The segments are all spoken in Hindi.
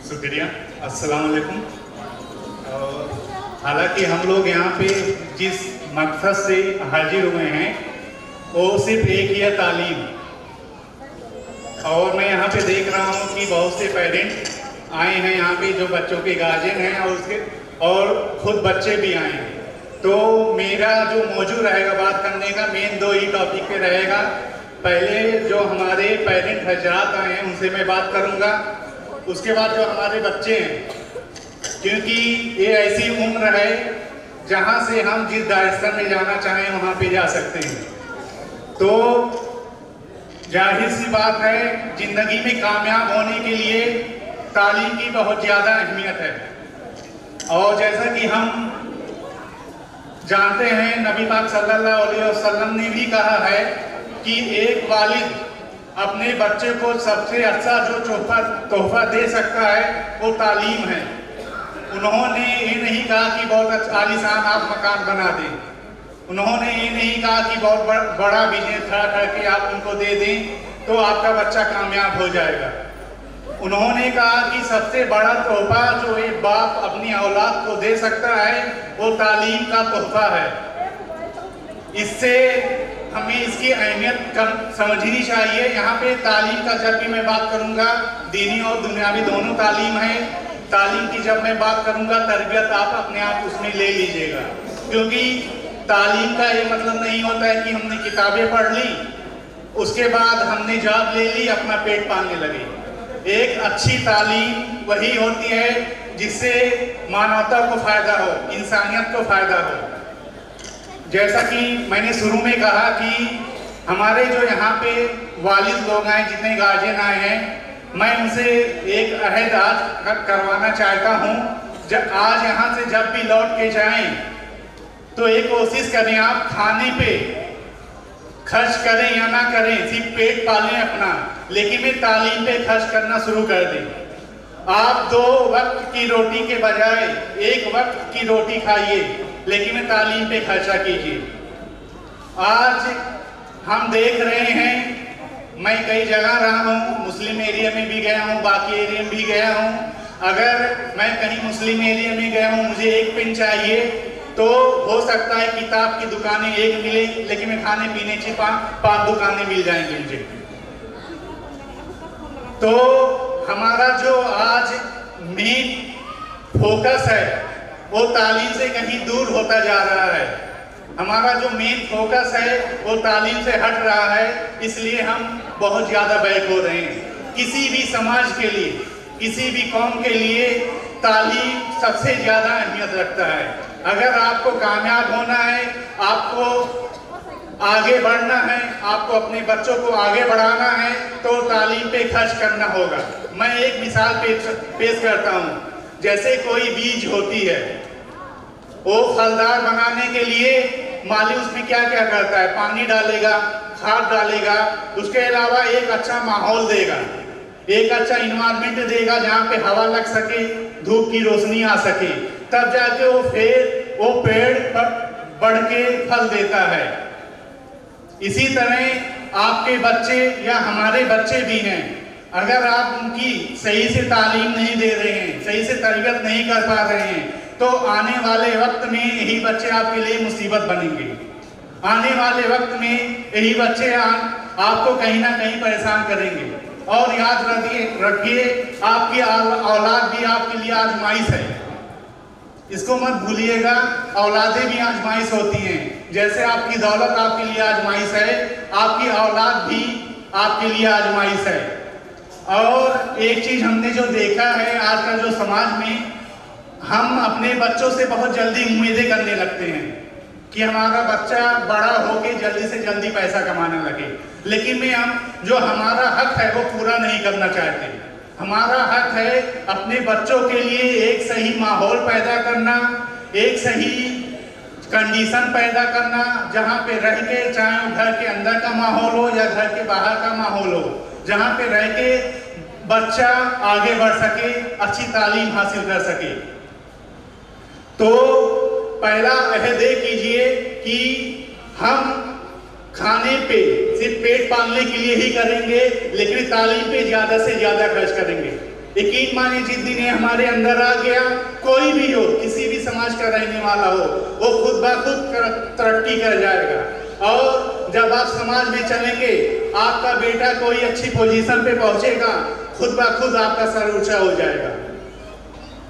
शुक्रिया। अस्सलाम वालेकुम। हालांकि हम लोग यहाँ पे जिस मकसद से हाजिर हुए हैं वो सिर्फ एक ही है, तालीम। और मैं यहाँ पे देख रहा हूँ कि बहुत से पेरेंट आए हैं यहाँ पे जो बच्चों के गार्जियन हैं और खुद बच्चे भी आए हैं। तो मेरा जो मौजू रहेगा बात करने का मेन दो ही टॉपिक पे रहेगा। पहले जो हमारे पेरेंट हजरात आए हैं उनसे मैं बात करूँगा, उसके बाद जो हमारे बच्चे हैं, क्योंकि ये ऐसी उम्र है जहाँ से हम जिस डायरेक्शन में जाना चाहें वहाँ पे जा सकते हैं। तो जाहिर सी बात है जिंदगी में कामयाब होने के लिए तालीम की बहुत ज़्यादा अहमियत है। और जैसा कि हम जानते हैं नबी पाक सल्लल्लाहु अलैहि वसल्लम ने भी कहा है कि एक वालिद अपने बच्चे को सबसे अच्छा जो तोहफा दे सकता है वो तालीम है। उन्होंने ये नहीं कहा कि बहुत अच्छा आलीशान आप मकान बना दें, उन्होंने ये नहीं कहा कि बहुत बड़ा बिजनेस खड़ा करके आप उनको दे दें तो आपका बच्चा कामयाब हो जाएगा। उन्होंने कहा कि सबसे बड़ा तोहफा जो एक बाप अपनी औलाद को दे सकता है वो तालीम का तोहफा है। इससे हमें इसकी अहमियत कम समझनी चाहिए। यहाँ पे तालीम का जब भी मैं बात करूँगा, दीनी और दुनियावी दोनों तालीम है। तालीम की जब मैं बात करूँगा तरबियत आप अपने आप उसमें ले लीजिएगा, क्योंकि तालीम का ये मतलब नहीं होता है कि हमने किताबें पढ़ ली उसके बाद हमने जॉब ले ली अपना पेट पालने लगे। एक अच्छी तालीम वही होती है जिससे मानवता को फायदा हो, इंसानियत को फायदा हो। जैसा कि मैंने शुरू में कहा कि हमारे जो यहाँ पे वालिद लोग आए, जितने गार्जियन आए हैं, मैं उनसे एक अहद आज करवाना चाहता हूँ। जब आज यहाँ से जब भी लौट के जाएं तो एक कोशिश करें आप खाने पे खर्च करें या ना करें, सिर्फ पेट पालें अपना, लेकिन मैं तालीम पे खर्च करना शुरू कर दें। आप 2 वक्त की रोटी के बजाय 1 वक्त की रोटी खाइए, लेकिन मैं तालीम पे खर्चा कीजिए। आज हम देख रहे हैं, मैं कई जगह रहा हूँ, मुस्लिम एरिया में भी गया हूँ, बाकी एरिया में भी गया हूँ। अगर मैं कहीं मुस्लिम एरिया में गया हूँ, मुझे एक पेन चाहिए तो हो सकता है किताब की दुकानें एक मिले, लेकिन मैं खाने पीने की 5 दुकानें मिल जाएंगी मुझे। तो हमारा जो आज मेन फोकस है वो तालीम से कहीं दूर होता जा रहा है। हमारा जो मेन फोकस है वो तालीम से हट रहा है, इसलिए हम बहुत ज़्यादा बैक हो रहे हैं। किसी भी समाज के लिए, किसी भी कौम के लिए तालीम सबसे ज़्यादा अहमियत रखता है। अगर आपको कामयाब होना है, आपको आगे बढ़ना है, आपको अपने बच्चों को आगे बढ़ाना है तो तालीम पे खर्च करना होगा। मैं एक मिसाल पेश करता हूँ। जैसे कोई बीज होती है, वो फलदार बनाने के लिए माली उसमें क्या क्या करता है, पानी डालेगा, खाद डालेगा, उसके अलावा एक अच्छा माहौल देगा, एक अच्छा इन्वायरमेंट देगा जहाँ पे हवा लग सके, धूप की रोशनी आ सके, तब जाके वो पेड़ बढ़ के फल देता है। इसी तरह आपके बच्चे या हमारे बच्चे भी हैं, अगर आप उनकी सही से तालीम नहीं दे रहे हैं, सही से तरबियत नहीं कर पा रहे हैं, तो आने वाले वक्त में यही बच्चे आपके लिए मुसीबत बनेंगे। आने वाले वक्त में यही बच्चे आपको कहीं ना कहीं परेशान करेंगे। और याद रखिए आपकी औलाद भी आपके लिए आजमाइश है, इसको मत भूलिएगा। औलादें भी आजमाइश होती हैं, जैसे आपकी दौलत आपके लिए आजमाइश है, आपकी औलाद भी आपके लिए आजमाइश है। और एक चीज हमने जो देखा है आज का जो समाज में, हम अपने बच्चों से बहुत जल्दी उम्मीदें करने लगते हैं कि हमारा बच्चा बड़ा होके जल्दी से जल्दी पैसा कमाने लगे, लेकिन जो हमारा हक है वो पूरा नहीं करना चाहते। हमारा हक है अपने बच्चों के लिए एक सही माहौल पैदा करना, एक सही कंडीशन पैदा करना, जहाँ पे रह के, चाहे वो घर के अंदर का माहौल हो या घर के बाहर का माहौल हो, जहाँ पे रह के बच्चा आगे बढ़ सके, अच्छी तालीम हासिल कर सके। तो पहला अहद कीजिए कि हम खाने पे सिर्फ पेट पालने के लिए ही करेंगे, लेकिन तालीम पे ज़्यादा से ज़्यादा खर्च करेंगे। यकीन मानिए जिस दिन ये हमारे अंदर आ गया, कोई भी हो, किसी भी समाज का रहने वाला हो, वो खुद ब खुद तरक्की कर जाएगा। और जब आप समाज में चलेंगे, आपका बेटा कोई अच्छी पोजीशन पे पहुंचेगा, खुद ब खुद आपका सर ऊंचा हो जाएगा।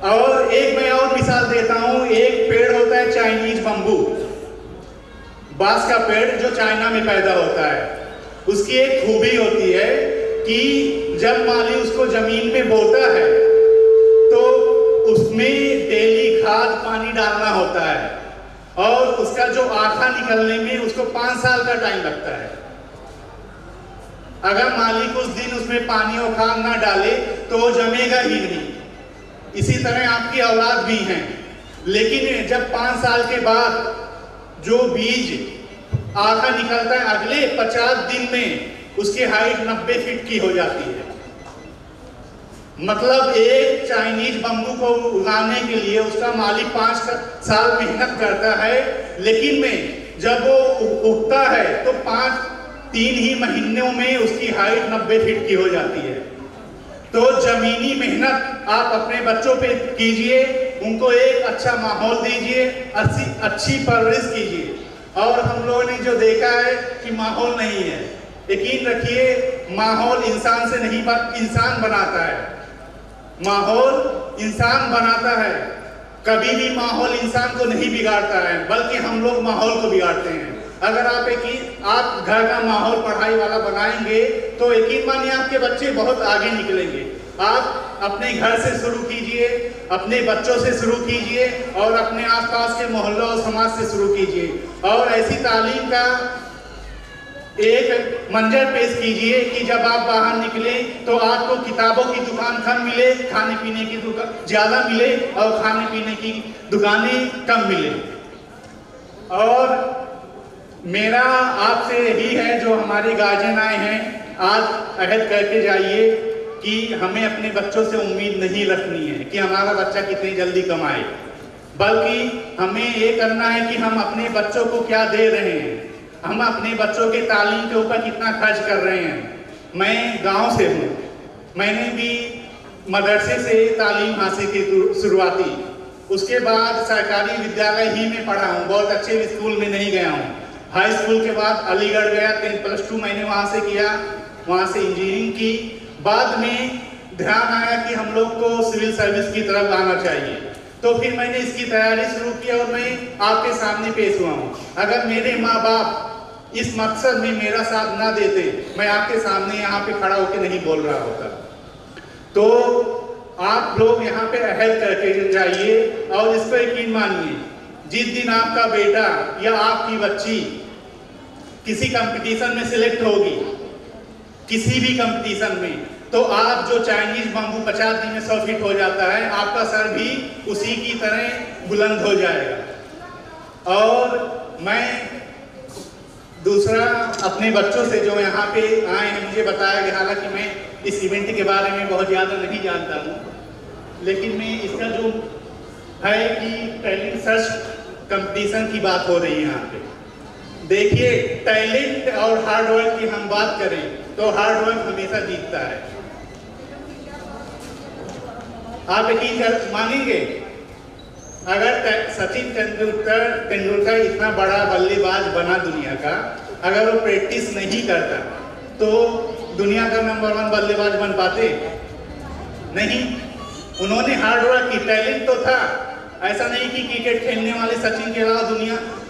और एक मैं और मिसाल देता हूँ, एक पेड़ होता है चाइनीज बम्बू, बांस का पेड़ जो चाइना में पैदा होता है। उसकी एक खूबी होती है कि जब माली उसको जमीन में बोता है तो उसमें डेली खाद पानी डालना होता है और उसका जो आखा निकलने में उसको 5 साल का टाइम लगता है। अगर माली कुछ दिन उसमें पानी और खाद ना डाले तो वो जमेगा ही नहीं। इसी तरह आपकी औलाद भी हैं, लेकिन जब 5 साल के बाद जो बीज आखा निकलता है, अगले 50 दिन में उसकी हाइट 90 फीट की हो जाती है। मतलब एक चाइनीज बम्बू को उगाने के लिए उसका मालिक 5 साल मेहनत करता है, लेकिन में जब वो उगता है तो 3 ही महीनों में उसकी हाइट 90 फीट की हो जाती है। तो जमीनी मेहनत आप अपने बच्चों पे कीजिए, उनको एक अच्छा माहौल दीजिए, अच्छी परवरिश कीजिए। और हम लोगों ने जो देखा है कि माहौल नहीं है, यकीन रखिए माहौल इंसान से नहीं इंसान बनाता है। माहौल इंसान बनाता है, कभी भी माहौल इंसान को नहीं बिगाड़ता है, बल्कि हम लोग माहौल को बिगाड़ते हैं। अगर आप घर का माहौल पढ़ाई वाला बनाएंगे तो यकीन मानिए आपके बच्चे बहुत आगे निकलेंगे। आप अपने घर से शुरू कीजिए, अपने बच्चों से शुरू कीजिए और अपने आसपास के मोहल्लों और समाज से शुरू कीजिए। और ऐसी तालीम का एक मंजर पेश कीजिए कि जब आप बाहर निकले तो आपको किताबों की दुकान कम मिले, खाने पीने की दुकान ज़्यादा मिले और खाने पीने की दुकानें कम मिले। और मेरा आपसे यही है, जो हमारे गार्जियन आए हैं, आज अहद करके जाइए कि हमें अपने बच्चों से उम्मीद नहीं रखनी है कि हमारा बच्चा कितनी जल्दी कमाए, बल्कि हमें ये करना है कि हम अपने बच्चों को क्या दे रहे हैं, हम अपने बच्चों के तालीम के ऊपर कितना खर्च कर रहे हैं। मैं गांव से हूँ, मैंने भी मदरसे से तालीम हासिल की शुरुआती, उसके बाद सरकारी विद्यालय ही में पढ़ा हूँ, बहुत अच्छे स्कूल में नहीं गया हूँ। हाई स्कूल के बाद अलीगढ़ गया, 10+2 मैंने वहाँ से किया, वहाँ से इंजीनियरिंग की। बाद में ध्यान आया कि हम लोग को सिविल सर्विस की तरफ आना चाहिए, तो फिर मैंने इसकी तैयारी शुरू की और मैं आपके सामने पेश हुआ हूँ। अगर मेरे माँ बाप इस मकसद में मेरा साथ ना देते, मैं आपके सामने यहाँ पे खड़ा होकर नहीं बोल रहा होता। तो आप लोग यहाँ पे अहद करके जाइए और इसको यकीन मानिए, जिस दिन आपका बेटा या आपकी बच्ची किसी कंपटीशन में सिलेक्ट होगी, किसी भी कंपटीशन में, तो आप जो चाइनीज बम्बू 50 दिन में 100 फीट हो जाता है, आपका सर भी उसी की तरह बुलंद हो जाएगा। और मैं दूसरा अपने बच्चों से जो यहाँ पे आए हैं, मुझे बताया गया, हालांकि मैं इस इवेंट के बारे में बहुत ज़्यादा नहीं जानता हूँ, लेकिन मैं इसका जो है कि टैलेंट सर्च कंपटीशन की बात हो रही है यहाँ पे। देखिए, टैलेंट और हार्ड वर्क की हम बात करें तो हार्ड वर्क हमेशा जीतता है। आप यकीन मानेंगे, अगर सचिन तेंदुलकर इतना बड़ा बल्लेबाज बना दुनिया का, अगर वो प्रैक्टिस नहीं करता तो दुनिया का नंबर 1 बल्लेबाज बन पाते नहीं। उन्होंने हार्ड वर्क की, टैलेंट तो था, ऐसा नहीं कि क्रिकेट खेलने वाले सचिन के अलावा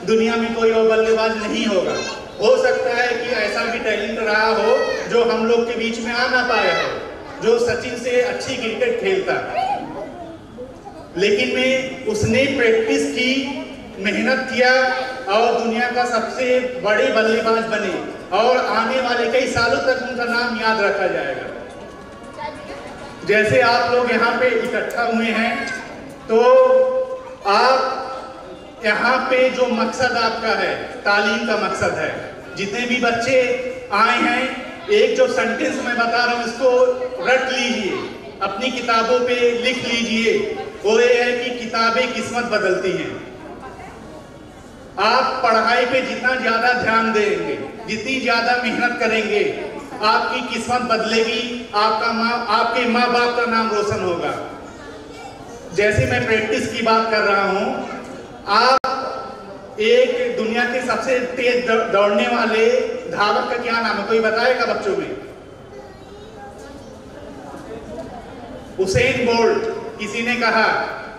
दुनिया में कोई और बल्लेबाज नहीं होगा। हो सकता है कि ऐसा भी टैलेंट रहा हो जो हम लोग के बीच में आ ना पाया हो, जो सचिन से अच्छी क्रिकेट खेलता, लेकिन में उसने प्रैक्टिस की, मेहनत किया और दुनिया का सबसे बड़े बल्लेबाज बने और आने वाले कई सालों तक उनका नाम याद रखा जाएगा। जैसे आप लोग यहाँ पे इकट्ठा हुए हैं, तो आप यहाँ पे जो मकसद आपका है, तालीम का मकसद है, जितने भी बच्चे आए हैं, एक जो सेंटेंस मैं बता रहा हूँ इसको रट लीजिए, अपनी किताबों पे लिख लीजिए। वो ये है कि किताबें किस्मत बदलती हैं। आप पढ़ाई पे जितना ज्यादा ध्यान देंगे, जितनी ज्यादा मेहनत करेंगे, आपकी किस्मत बदलेगी, आपके माँ बाप का नाम रोशन होगा। जैसे मैं प्रैक्टिस की बात कर रहा हूँ, आप एक दुनिया के सबसे तेज दौड़ने वाले धावक का क्या नाम है, कोई बताएगा बच्चों में? Usain bolt. किसी ने कहा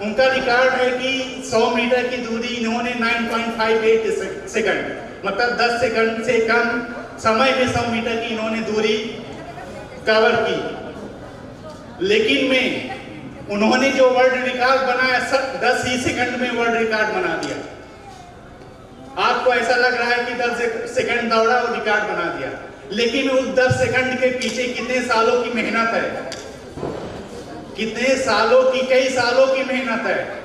उनका रिकॉर्ड है कि 100 मीटर की दूरी इन्होंने 9.58 सेकंड, मतलब 10 सेकंड से कम समय में 100 मीटर की इन्होंने दूरी कवर की। लेकिन उन्होंने जो वर्ल्ड रिकॉर्ड बनाया 10 ही सेकंड में वर्ल्ड रिकॉर्ड बना दिया। आपको ऐसा लग रहा है कि 10 सेकंड दौड़ा और रिकॉर्ड बना दिया, लेकिन उस 10 सेकंड के पीछे कितने सालों की मेहनत है, कितने सालों की, कई सालों की मेहनत है।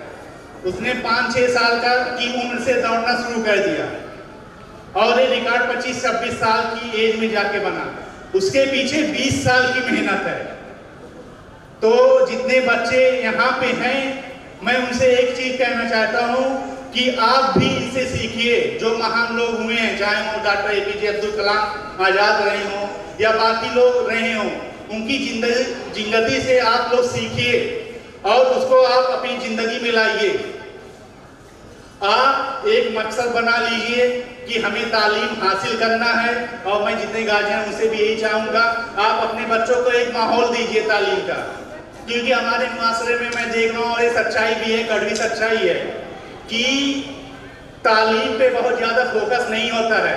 उसने 5-6 साल की उम्र से दौड़ना शुरू कर दिया और ये रिकॉर्ड 25-26 साल की एज में जाके बना। उसके पीछे 20 साल की मेहनत है। तो जितने बच्चे यहाँ पे हैं, मैं उनसे एक चीज कहना चाहता हूँ कि आप भी इनसे सीखिए। जो महान लोग हुए हैं, चाहे वो डॉक्टर APJ अब्दुल कलाम आजाद रहे हों या बाकी लोग रहे हों, उनकी जिंदगी से आप लोग सीखिए और उसको आप अपनी जिंदगी में लाइए। आप एक मकसद बना लीजिए कि हमें तालीम हासिल करना है, और मैं जितने गार्जियन हैं उनसे भी यही चाहूँगा, आप अपने बच्चों को एक माहौल दीजिए तालीम का। क्योंकि हमारे माशरे में मैं देख रहा हूँ, और ये सच्चाई भी है, कड़वी सच्चाई है, कि तालीम पे बहुत ज़्यादा फोकस नहीं होता है।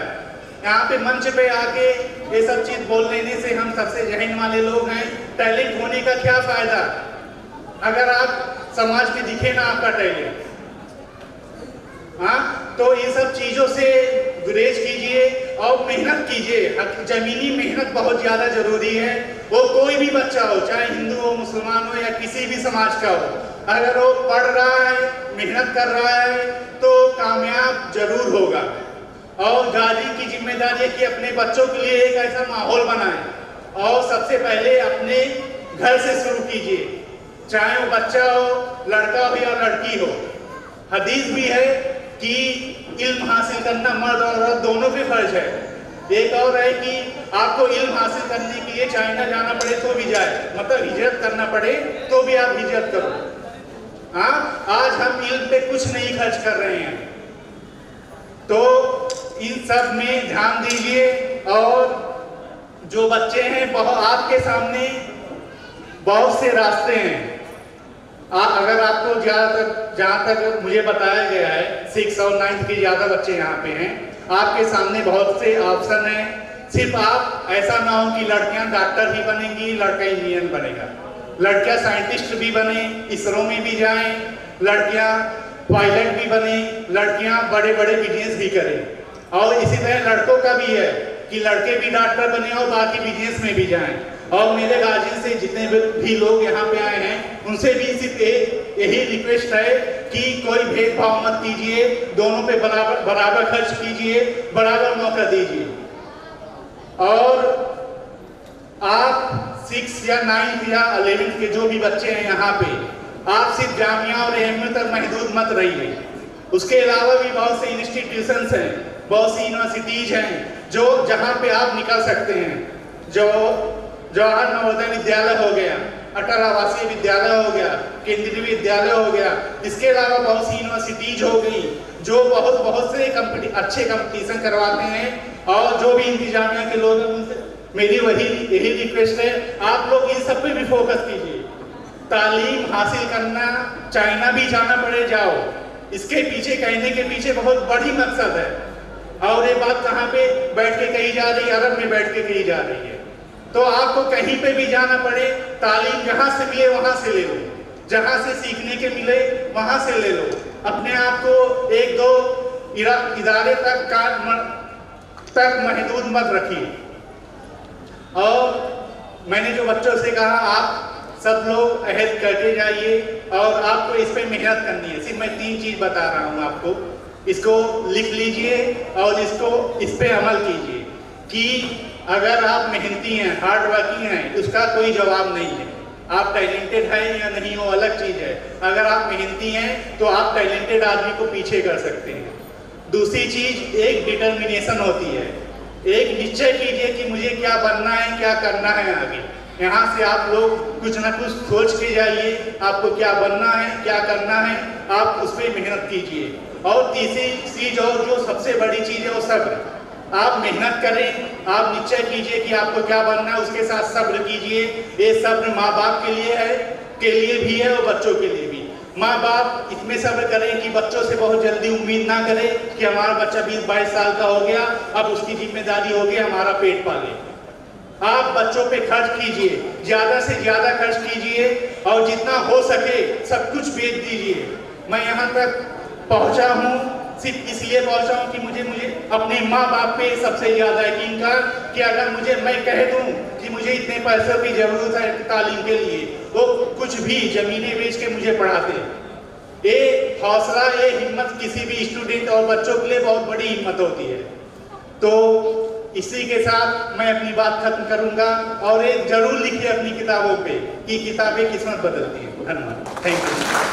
यहाँ पे मंच पे आके ये सब चीज़ बोल लेने से हम सबसे जहन वाले लोग हैं, टैलेंट होने का क्या फ़ायदा अगर आप समाज में दिखे ना आपका टैलेंट। हाँ, तो इन सब चीज़ों से गुरेज कीजिए और मेहनत कीजिए। जमीनी मेहनत बहुत ज़्यादा ज़रूरी है। वो कोई भी बच्चा हो, चाहे हिंदू हो, मुसलमान हो या किसी भी समाज का हो, अगर वो पढ़ रहा है, मेहनत कर रहा है तो कामयाब जरूर होगा। और गार्जियन की जिम्मेदारी है कि अपने बच्चों के लिए एक ऐसा माहौल बनाएं, और सबसे पहले अपने घर से शुरू कीजिए, चाहे वो बच्चा हो, लड़का हो या लड़की हो। हदीस भी है कि इल्म हासिल करना मर्द और औरत दोनों पे फर्ज है। एक और है कि आपको इल्म हासिल करने के लिए चाइना जाना पड़े तो भी जाए, मतलब हिजरत करना पड़े तो भी आप हिजरत करो। हाँ, आज हम इल्म पे कुछ नहीं खर्च कर रहे हैं, तो इन सब में ध्यान दीजिए। और जो बच्चे हैं, आपके सामने बहुत से रास्ते हैं। अगर आपको जहाँ तक मुझे बताया गया है 6 और 9 के ज़्यादा बच्चे यहाँ पे हैं, आपके सामने बहुत से ऑप्शन हैं। सिर्फ आप ऐसा ना हो कि लड़कियाँ डॉक्टर ही बनेंगी, लड़का इंजीनियर बनेगा, लड़कियाँ साइंटिस्ट भी बने, इसरो में भी जाएं, लड़कियाँ पायलट भी बने, लड़कियाँ बड़े बड़े बिजनेस भी करें। और इसी तरह लड़कों का भी है कि लड़के भी डॉक्टर बने और बाकी बिजनेस में भी जाएं। और मेरे गार्जियन से जितने भी लोग यहाँ पे आए हैं, उनसे भी सिर्फ यही रिक्वेस्ट है कि कोई भेदभाव मत कीजिए, दोनों पे बराबर खर्च कीजिए, बराबर मौका दीजिए। और आप 6 या 9 या 11 के जो भी बच्चे हैं यहाँ पे, आप सिर्फ जामिया और एमए तक महदूद मत रहिए। उसके अलावा भी बहुत से इंस्टीट्यूशंस हैं, बहुत सी यूनिवर्सिटीज हैं जो जहाँ पे आप निकल सकते हैं। जो जवाहर नवोदय विद्यालय हो गया, अटल आवासीय विद्यालय हो गया, केंद्रीय विद्यालय हो गया। इसके अलावा बहुत सी यूनिवर्सिटीज हो गई जो बहुत से अच्छे कंपटीशन करवाते हैं। और जो भी इंतजामिया के लोग हैं, उनसे मेरी यही रिक्वेस्ट है, आप लोग इन सब पे भी फोकस कीजिए। तालीम हासिल करना, चाइना भी जाना पड़े जाओ, इसके पीछे कहने के पीछे बहुत बड़ी मकसद है। और ये बात कहाँ पे बैठ के कही जा रही है? अरब में बैठ के कही जा रही है। तो आपको कहीं पे भी जाना पड़े, तालीम जहाँ से मिले वहाँ से ले लो, जहाँ से सीखने के मिले वहाँ से ले लो। अपने आप को 1-2 इदारे तक महदूद मत रखिए। और मैंने जो बच्चों से कहा, आप सब लोग अहद करके जाइए और आपको इस पे मेहनत करनी है। सिर्फ मैं 3 चीज़ बता रहा हूँ आपको, इसको लिख लीजिए और इस पे अमल कीजिए कि अगर आप मेहनती हैं, हार्ड वर्किंग हैं, उसका कोई जवाब नहीं है। आप टैलेंटेड हैं या नहीं, वो अलग चीज़ है। अगर आप मेहनती हैं तो आप टैलेंटेड आदमी को पीछे कर सकते हैं। दूसरी चीज़, एक डिटर्मिनेशन होती है। एक निश्चय कीजिए कि मुझे क्या बनना है, क्या करना है आगे। यहाँ से आप लोग कुछ ना कुछ सोच के जाइए, आपको क्या बनना है, क्या करना है, आप उस पर मेहनत कीजिए। और तीसरी चीज और जो सबसे बड़ी चीज है वो सब्र। आप मेहनत करें, आप निश्चय कीजिए कि आपको क्या बनना है, उसके साथ सब्र कीजिए। ये सब्र माँ बाप के लिए भी है और बच्चों के लिए भी। माँ बाप इतने सब्र करें कि बच्चों से बहुत जल्दी उम्मीद ना करें कि हमारा बच्चा 20-22 साल का हो गया, अब उसकी जिम्मेदारी होगी हमारा पेट पाले। आप बच्चों पे खर्च कीजिए, ज्यादा से ज्यादा खर्च कीजिए और जितना हो सके सब कुछ बेच दीजिए। मैं यहाँ तक पहुँचा हूँ सिर्फ इसलिए पहुँचा हूँ कि मुझे अपने माँ बाप पे सबसे ज्यादा यकीन था कि अगर मैं कह दूँ कि मुझे इतने पैसों की जरूरत है तालीम के लिए, वो कुछ भी जमीनें बेच के मुझे पढ़ाते। ये हौसला, ये हिम्मत किसी भी स्टूडेंट और बच्चों के लिए बहुत बड़ी हिम्मत होती है। तो इसी के साथ मैं अपनी बात खत्म करूंगा और एक जरूर लिखिए अपनी किताबों पे कि किताबें किस्मत बदलती है। धन्यवाद, थैंक यू।